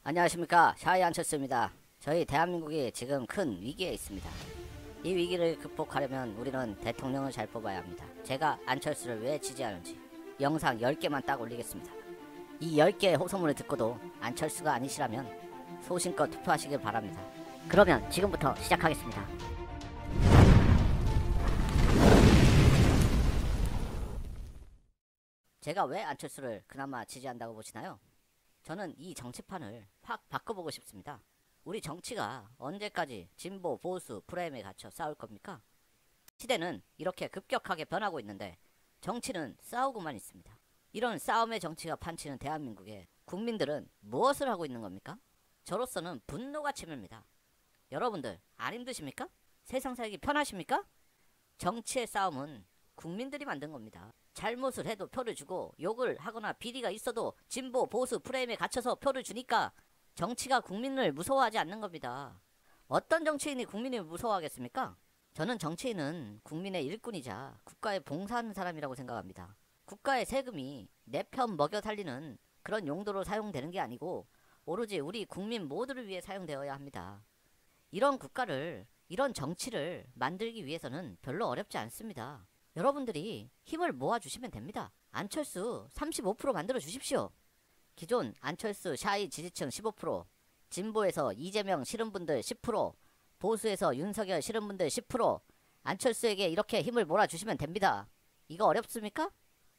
안녕하십니까, 샤이 안철수입니다. 저희 대한민국이 지금 큰 위기에 있습니다. 이 위기를 극복하려면 우리는 대통령을 잘 뽑아야 합니다. 제가 안철수를 왜 지지하는지 영상 10개만 딱 올리겠습니다. 이 10개의 호소문을 듣고도 안철수가 아니시라면 소신껏 투표하시길 바랍니다. 그러면 지금부터 시작하겠습니다. 제가 왜 안철수를 그나마 지지한다고 보시나요? 저는 이 정치판을 확 바꿔보고 싶습니다. 우리 정치가 언제까지 진보, 보수, 프레임에 갇혀 싸울 겁니까? 시대는 이렇게 급격하게 변하고 있는데 정치는 싸우고만 있습니다. 이런 싸움의 정치가 판치는 대한민국에 국민들은 무엇을 하고 있는 겁니까? 저로서는 분노가 치밀니다. 여러분들 안 힘드십니까? 세상 살기 편하십니까? 정치의 싸움은 국민들이 만든 겁니다. 잘못을 해도 표를 주고 욕을 하거나 비리가 있어도 진보, 보수, 프레임에 갇혀서 표를 주니까 정치가 국민을 무서워하지 않는 겁니다. 어떤 정치인이 국민을 무서워하겠습니까? 저는 정치인은 국민의 일꾼이자 국가에 봉사하는 사람이라고 생각합니다. 국가의 세금이 내 편 먹여 살리는 그런 용도로 사용되는 게 아니고 오로지 우리 국민 모두를 위해 사용되어야 합니다. 이런 국가를, 이런 정치를 만들기 위해서는 별로 어렵지 않습니다. 여러분들이 힘을 모아주시면 됩니다. 안철수 35% 만들어 주십시오. 기존 안철수 샤이 지지층 15%, 진보에서 이재명 싫은 분들 10%, 보수에서 윤석열 싫은 분들 10%, 안철수에게 이렇게 힘을 몰아주시면 됩니다. 이거 어렵습니까?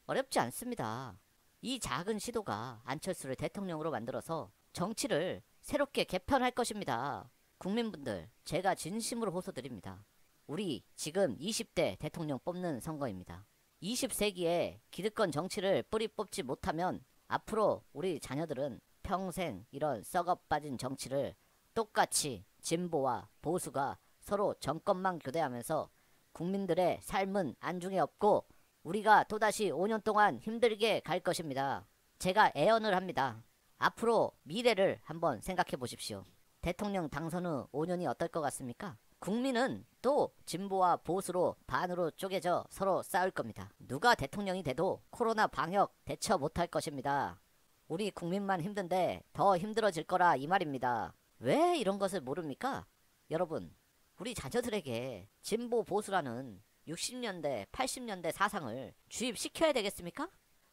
어렵지 않습니다. 이 작은 시도가 안철수를 대통령으로 만들어서 정치를 새롭게 개편할 것입니다. 국민분들, 제가 진심으로 호소드립니다. 우리 지금 20대 대통령 뽑는 선거입니다. 20세기에 기득권 정치를 뿌리 뽑지 못하면 앞으로 우리 자녀들은 평생 이런 썩어 빠진 정치를 똑같이 진보와 보수가 서로 정권만 교대하면서 국민들의 삶은 안중에 없고 우리가 또다시 5년 동안 힘들게 갈 것입니다. 제가 애언을 합니다. 앞으로 미래를 한번 생각해 보십시오. 대통령 당선 후 5년이 어떨 것 같습니까? 국민은 또 진보와 보수로 반으로 쪼개져 서로 싸울 겁니다. 누가 대통령이 돼도 코로나 방역 대처 못할 것입니다. 우리 국민만 힘든데 더 힘들어질 거라 이 말입니다. 왜 이런 것을 모릅니까? 여러분, 우리 자녀들에게 진보 보수라는 60년대, 80년대 사상을 주입시켜야 되겠습니까?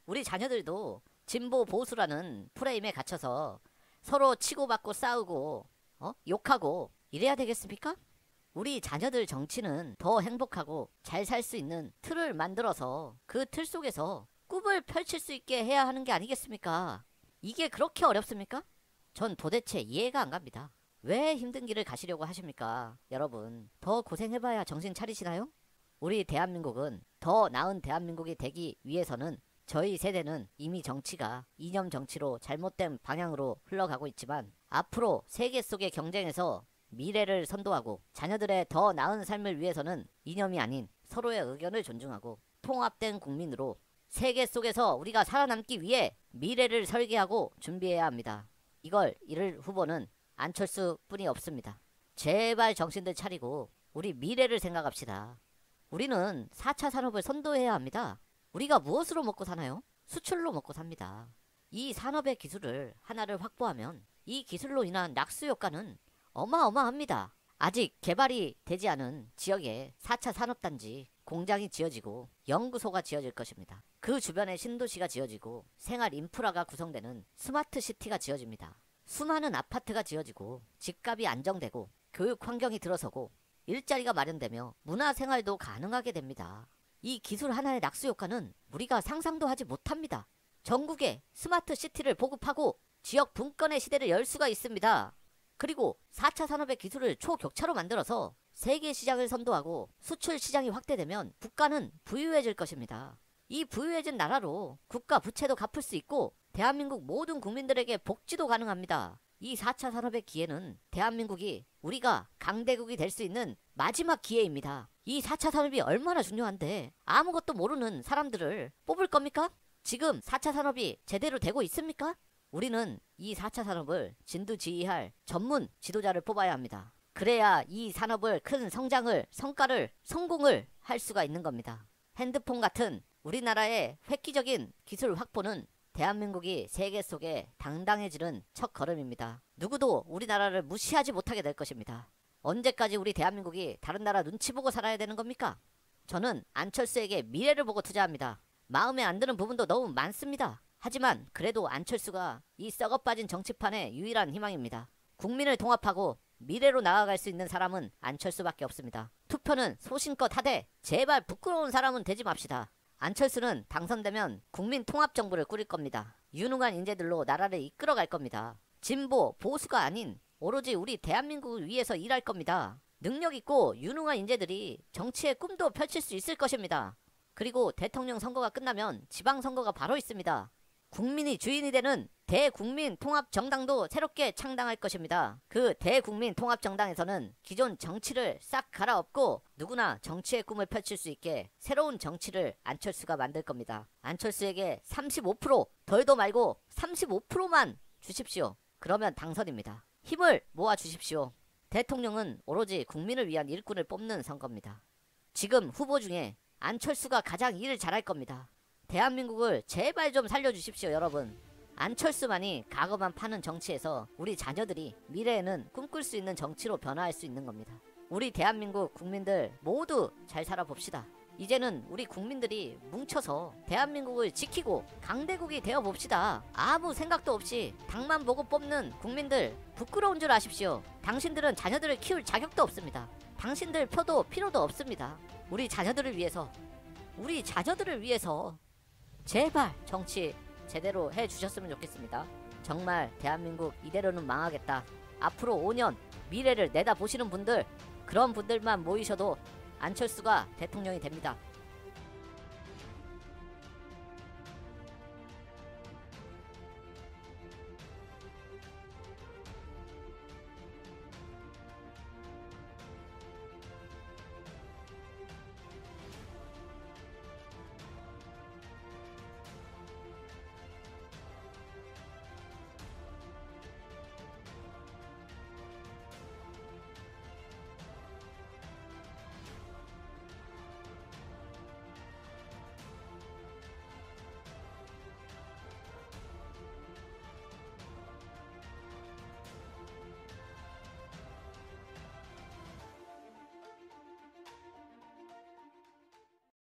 우리 자녀들도 진보 보수라는 프레임에 갇혀서 서로 치고받고 싸우고 욕하고 이래야 되겠습니까? 우리 자녀들 정치는 더 행복하고 잘 살 수 있는 틀을 만들어서 그 틀 속에서 꿈을 펼칠 수 있게 해야 하는 게 아니겠습니까? 이게 그렇게 어렵습니까? 전 도대체 이해가 안 갑니다. 왜 힘든 길을 가시려고 하십니까? 여러분, 더 고생해봐야 정신 차리시나요? 우리 대한민국은 더 나은 대한민국이 되기 위해서는 저희 세대는 이미 정치가 이념 정치로 잘못된 방향으로 흘러가고 있지만 앞으로 세계 속의 경쟁에서 미래를 선도하고 자녀들의 더 나은 삶을 위해서는 이념이 아닌 서로의 의견을 존중하고 통합된 국민으로 세계 속에서 우리가 살아남기 위해 미래를 설계하고 준비해야 합니다. 이걸 이룰 후보는 안철수 뿐이 없습니다. 제발 정신들 차리고 우리 미래를 생각합시다. 우리는 4차 산업을 선도해야 합니다. 우리가 무엇으로 먹고 사나요? 수출로 먹고 삽니다. 이 산업의 기술을 하나를 확보하면 이 기술로 인한 낙수 효과는 어마어마합니다. 아직 개발이 되지 않은 지역에 4차 산업단지 공장이 지어지고 연구소가 지어질 것입니다. 그 주변에 신도시가 지어지고 생활 인프라가 구성되는 스마트 시티가 지어집니다. 수많은 아파트가 지어지고 집값이 안정되고 교육 환경이 들어서고 일자리가 마련되며 문화생활도 가능하게 됩니다. 이 기술 하나의 낙수 효과는 우리가 상상도 하지 못합니다. 전국에 스마트 시티를 보급하고 지역 분권의 시대를 열 수가 있습니다. 그리고 4차 산업의 기술을 초격차로 만들어서 세계 시장을 선도하고 수출 시장이 확대되면 국가는 부유해질 것입니다. 이 부유해진 나라로 국가 부채도 갚을 수 있고 대한민국 모든 국민들에게 복지도 가능합니다. 이 4차 산업의 기회는 대한민국이 우리가 강대국이 될 수 있는 마지막 기회입니다. 이 4차 산업이 얼마나 중요한데 아무것도 모르는 사람들을 뽑을 겁니까? 지금 4차 산업이 제대로 되고 있습니까? 우리는 이 4차 산업을 진두지휘할 전문 지도자를 뽑아야 합니다. 그래야 이 산업을 큰 성장을, 성과를, 성공을 할 수가 있는 겁니다. 핸드폰 같은 우리나라의 획기적인 기술 확보는 대한민국이 세계 속에 당당해지는 첫 걸음입니다. 누구도 우리나라를 무시하지 못하게 될 것입니다. 언제까지 우리 대한민국이 다른 나라 눈치 보고 살아야 되는 겁니까? 저는 안철수에게 미래를 보고 투자합니다. 마음에 안 드는 부분도 너무 많습니다. 하지만 그래도 안철수가 이 썩어빠진 정치판의 유일한 희망입니다. 국민을 통합하고 미래로 나아갈 수 있는 사람은 안철수밖에 없습니다. 투표는 소신껏 하되 제발 부끄러운 사람은 되지 맙시다. 안철수는 당선되면 국민 통합 정부를 꾸릴 겁니다. 유능한 인재들로 나라를 이끌어갈 겁니다. 진보, 보수가 아닌 오로지 우리 대한민국을 위해서 일할 겁니다. 능력 있고 유능한 인재들이 정치의 꿈도 펼칠 수 있을 것입니다. 그리고 대통령 선거가 끝나면 지방선거가 바로 있습니다. 국민이 주인이 되는 대국민 통합정당도 새롭게 창당할 것입니다. 그 대국민 통합정당에서는 기존 정치를 싹 갈아엎고 누구나 정치의 꿈을 펼칠 수 있게 새로운 정치를 안철수가 만들 겁니다. 안철수에게 35% 덜도 말고 35%만 주십시오. 그러면 당선입니다. 힘을 모아 주십시오. 대통령은 오로지 국민을 위한 일꾼을 뽑는 선거입니다. 지금 후보 중에 안철수가 가장 일을 잘할 겁니다. 대한민국을 제발 좀 살려주십시오, 여러분. 안철수만이 가거만 파는 정치에서 우리 자녀들이 미래에는 꿈꿀 수 있는 정치로 변화할 수 있는 겁니다. 우리 대한민국 국민들 모두 잘 살아봅시다. 이제는 우리 국민들이 뭉쳐서 대한민국을 지키고 강대국이 되어봅시다. 아무 생각도 없이 당만 보고 뽑는 국민들 부끄러운 줄 아십시오. 당신들은 자녀들을 키울 자격도 없습니다. 당신들 표도 필요도 없습니다. 우리 자녀들을 위해서 제발 정치 제대로 해주셨으면 좋겠습니다. 정말 대한민국 이대로는 망하겠다. 앞으로 5년 미래를 내다보시는 분들, 그런 분들만 모이셔도 안철수가 대통령이 됩니다.